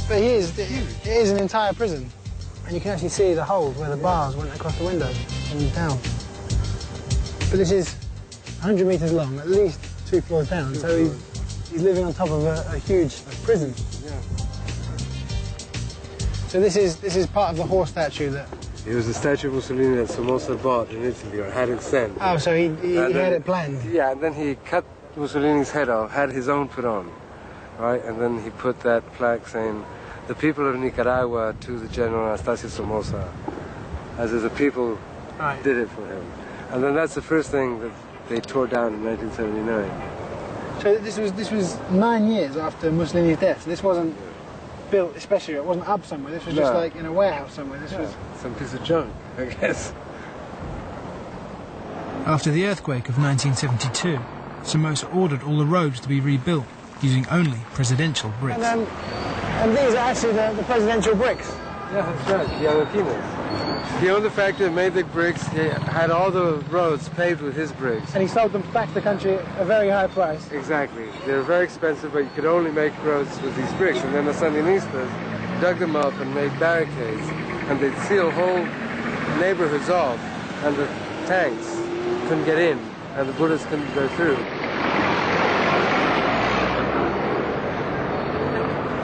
But it is an entire prison. And you can actually see the holes where the bars went across the windows and down. But this is 100 metres long, at least 2 floors down, so he's living on top of a huge prison. Yeah. So this is part of the horse statue that... It was a statue of Mussolini that Somoza bought in Italy, or had it sent. Oh, so he had it planned? Yeah, and then he cut Mussolini's head off, had his own put on, right? And then he put that plaque saying, "The people of Nicaragua to the General Anastasio Somoza," as if the people did it for him. And then that's the first thing that they tore down in 1979. So this was 9 years after Mussolini's death. So this wasn't built, especially it wasn't up somewhere. This was just like in a warehouse somewhere. This was some piece of junk, I guess. After the earthquake of 1972, Somoza ordered all the roads to be rebuilt using only presidential bricks. And these are actually the presidential bricks. Yeah, that's right, the Adoquinas. He owned the factory that made the bricks. He had all the roads paved with his bricks. And he sold them back to the country at a very high price. Exactly. They were very expensive, but you could only make roads with these bricks. And then the Sandinistas dug them up and made barricades. And they'd seal whole neighborhoods off. And the tanks couldn't get in. And the bullets couldn't go through.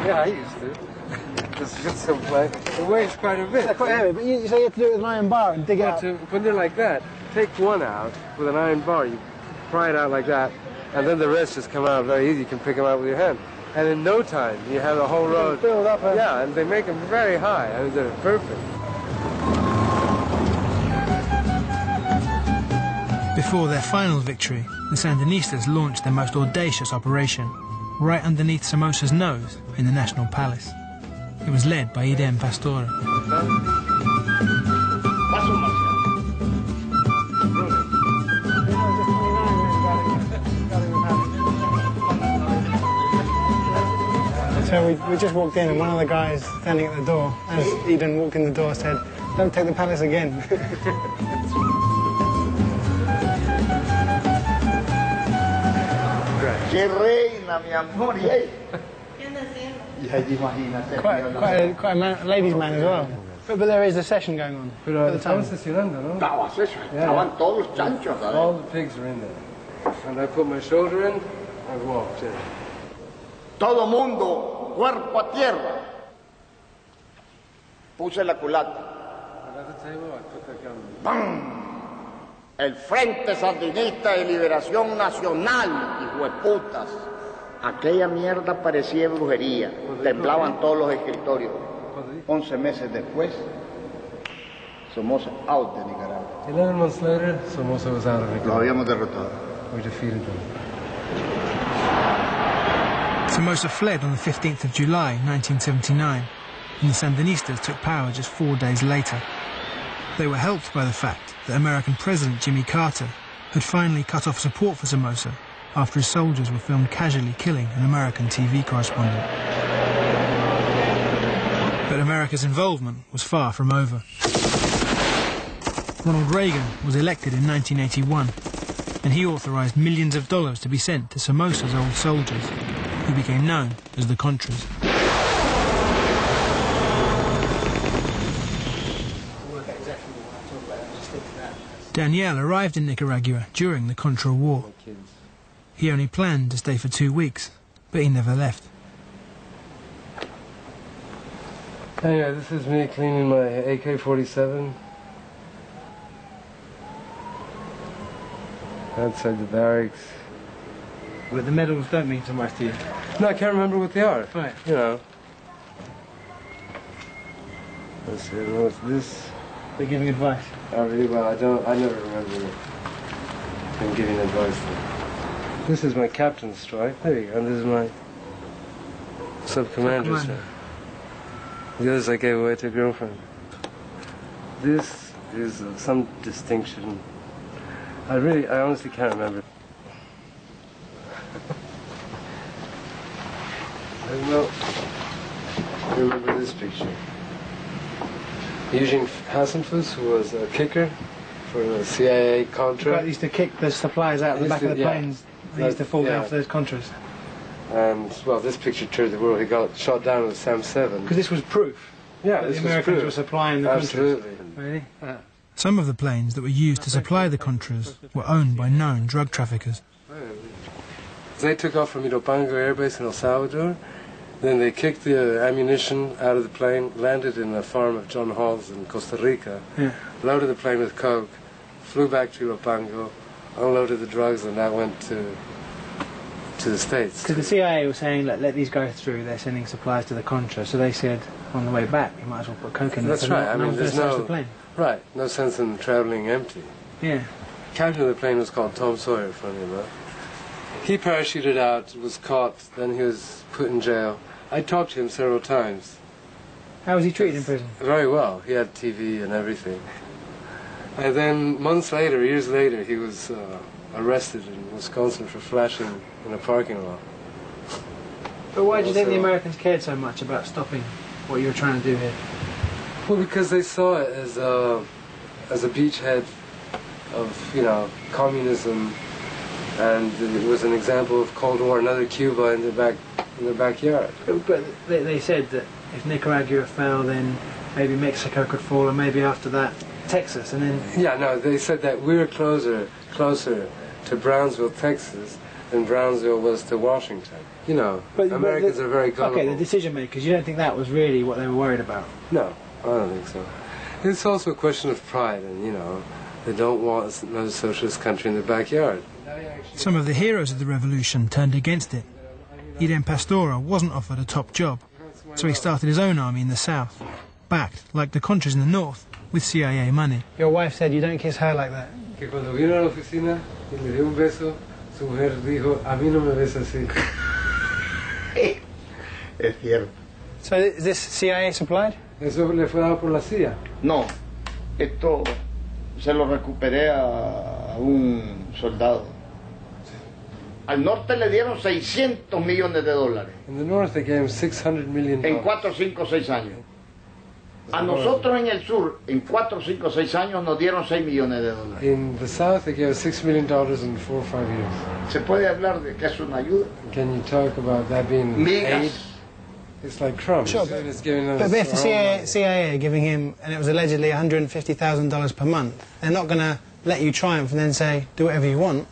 Yeah, I used to. Just get some plank. It weighs quite a bit. They're quite heavy, but you say you have to do it with an iron bar and dig it out. When they're like that, take one out with an iron bar. You pry it out like that, and then the rest just come out very easy. You can pick them out with your hand. And in no time, you have a whole road. Build up. Yeah, and they make them very high. I mean, they're perfect. Before their final victory, the Sandinistas launched their most audacious operation, right underneath Somoza's nose in the National Palace. It was led by Idem Pastore. So we just walked in and one of the guys standing at the door, as Eden walked in the door, said, "Don't take the palace again." Quite a ladies' man as well. But there is a session going on. Pero estaban sesionando, ¿no? Estaban todos chanchos, ¿sabes? All the pigs are in there. And I put my shoulder in, I walked in. Todo mundo, cuerpo a tierra. Puse la culata. At the table, I put that gun. ¡Bam! El Frente Sandinista de Liberación Nacional, hijo de putas. Aquella mierda parecía brujería. Temblaban todos los escritorios. 11 meses después, Somoza out de Nicaragua. 11 months later, Somoza was out of Nicaragua. Lo habíamos derrotado. We defeated them. Somoza fled on the 15th of July 1979, and the Sandinistas took power just 4 days later. They were helped by the fact that American President Jimmy Carter had finally cut off support for Somoza after his soldiers were filmed casually killing an American TV correspondent. But America's involvement was far from over. Ronald Reagan was elected in 1981, and he authorized millions of dollars to be sent to Somoza's old soldiers, who became known as the Contras. Daniel arrived in Nicaragua during the Contra War. He only planned to stay for 2 weeks, but he never left. Anyway, this is me cleaning my AK-47. Outside the barracks. But the medals don't mean so much to you. No, I can't remember what they are. Right. You know. Let's see, what's this? They're giving advice. Oh, really? Well, I never remember them giving advice. This is my captain's strike. There you go. And this is my sub-commander's strike. The others I gave away to a girlfriend. This is some distinction. I honestly can't remember. I don't know. I remember this picture. Eugene Hassenfuss, who was a kicker for the CIA Contra. He used to kick the supplies out of the back of the planes. They used to fall down for those Contras. And, well, this picture told the world he got shot down with a SAM-7. Because this was proof. Yeah, that this the was Americans proof. were supplying the Contras. Absolutely. Really? Yeah. Some of the planes that were used to supply the Contras were owned by known drug traffickers. They took off from Ilopango Air Base in El Salvador. Then they kicked the ammunition out of the plane, landed in a farm of John Hall's in Costa Rica, loaded the plane with coke, flew back to Ilopango, unloaded the drugs, and that went to the States. Because the CIA was saying, let these guys through, they're sending supplies to the Contra. So they said, on the way back, you might as well put coke in there. That's right. I mean, there's the plane. Right, no sense in traveling empty. Yeah. Captain of the plane was called Tom Sawyer, funny enough. He parachuted out, was caught, then he was put in jail. I talked to him several times. How was he treated in prison? Very well. He had TV and everything. And then months later, years later, he was arrested in Wisconsin for flashing in a parking lot. But why do you think the Americans cared so much about stopping what you were trying to do here? Well, because they saw it as a beachhead of, you know, communism, and it was an example of Cold War, another Cuba in their backyard. But they said that if Nicaragua fell, then maybe Mexico could fall, and maybe after that, Texas, and then... Yeah, no, they said that we were closer to Brownsville, Texas, than Brownsville was to Washington. You know, Americans are very gullible. Okay, the decision makers, you don't think that was really what they were worried about? No, I don't think so. It's also a question of pride, and, you know, they don't want another socialist country in their backyard. Some of the heroes of the revolution turned against it. Eden Pastora wasn't offered a top job, so he started his own army in the south, backed, like the Contras in the north, with CIA money. Your wife said you don't kiss her like that. Que cuando vino a la oficina y le dio un beso, su mujer dijo, a mí no me besa así. Es cierto. So is this CIA supplied? Eso le fue dado por la CIA. No, esto se lo recuperé a un soldado. Al norte le dieron 600 millones de dólares. In the north they gave him $600 million. En 4, 5, 6 años. A nosotros en el sur, en 4, 5, 6 años nos dieron 6 millones de dólares. In the south they gave us $6 million in 4 or 5 years. ¿Se puede hablar de que es una ayuda? Can you talk about that being Migas. aid? It's like crumbs. Sure, but it's giving them But if the their own CIA are giving him, and it was allegedly $150,000 per month, they're not going to let you triumph and then say, do whatever you want.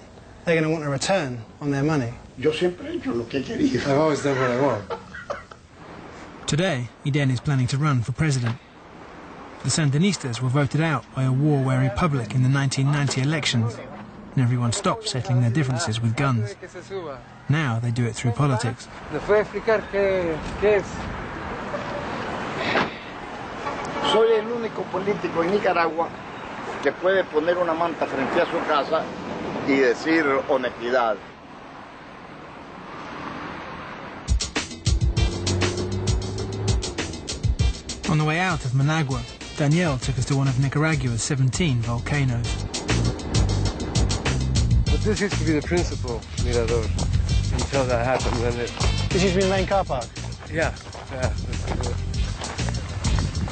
They're going to want a return on their money. Yo siempre he hecho lo que he querido. I've always done what I want. Today, Eden is planning to run for president. The Sandinistas were voted out by a war-weary public in the 1990 elections, and everyone stopped settling their differences with guns. Now they do it through politics. Soy el único político en Nicaragua que puede poner una manta frente a su casa y decir honestidad. On the way out of Managua, Danielle took us to one of Nicaragua's 17 volcanoes. But this used to be the principal mirador until that happened. Then it... This used to be the main car park, Yeah, this is it.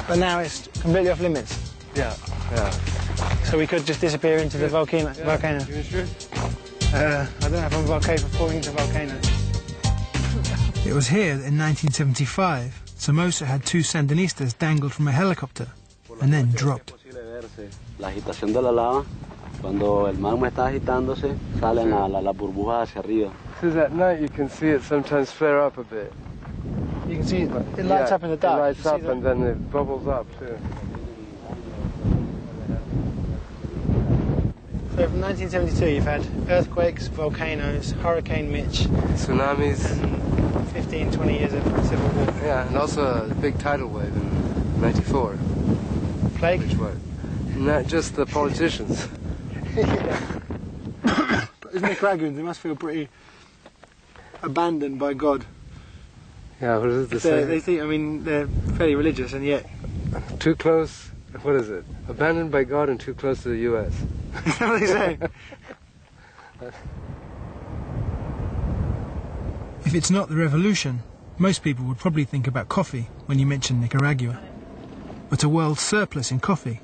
but now it's completely off limits. Yeah. So we could just disappear into the volcano. You sure? I don't know if I'm okay for falling into volcanoes. It was here that in 1975, Somoza had 2 Sandinistas dangled from a helicopter and then dropped. La agitación de la lava, cuando el magma está agitándose, salen las burbujas hacia arriba. Because at night you can see it sometimes flare up a bit. You can see it lights up in the dark. It lights up and then it bubbles up too. So from 1972 you've had earthquakes, volcanoes, Hurricane Mitch, Tsunamis. and 15, 20 years of civil war. Yeah, and also a big tidal wave in '94. Plague? Which way? Not just the politicians. But as Nicaraguans, they must feel pretty abandoned by God. Yeah, what is it to say? They think, I mean, they're fairly religious, and yet... Too close, what is it? Abandoned by God and too close to the U.S. Is that what they say? If it's not the revolution, most people would probably think about coffee when you mention Nicaragua. But a world surplus in coffee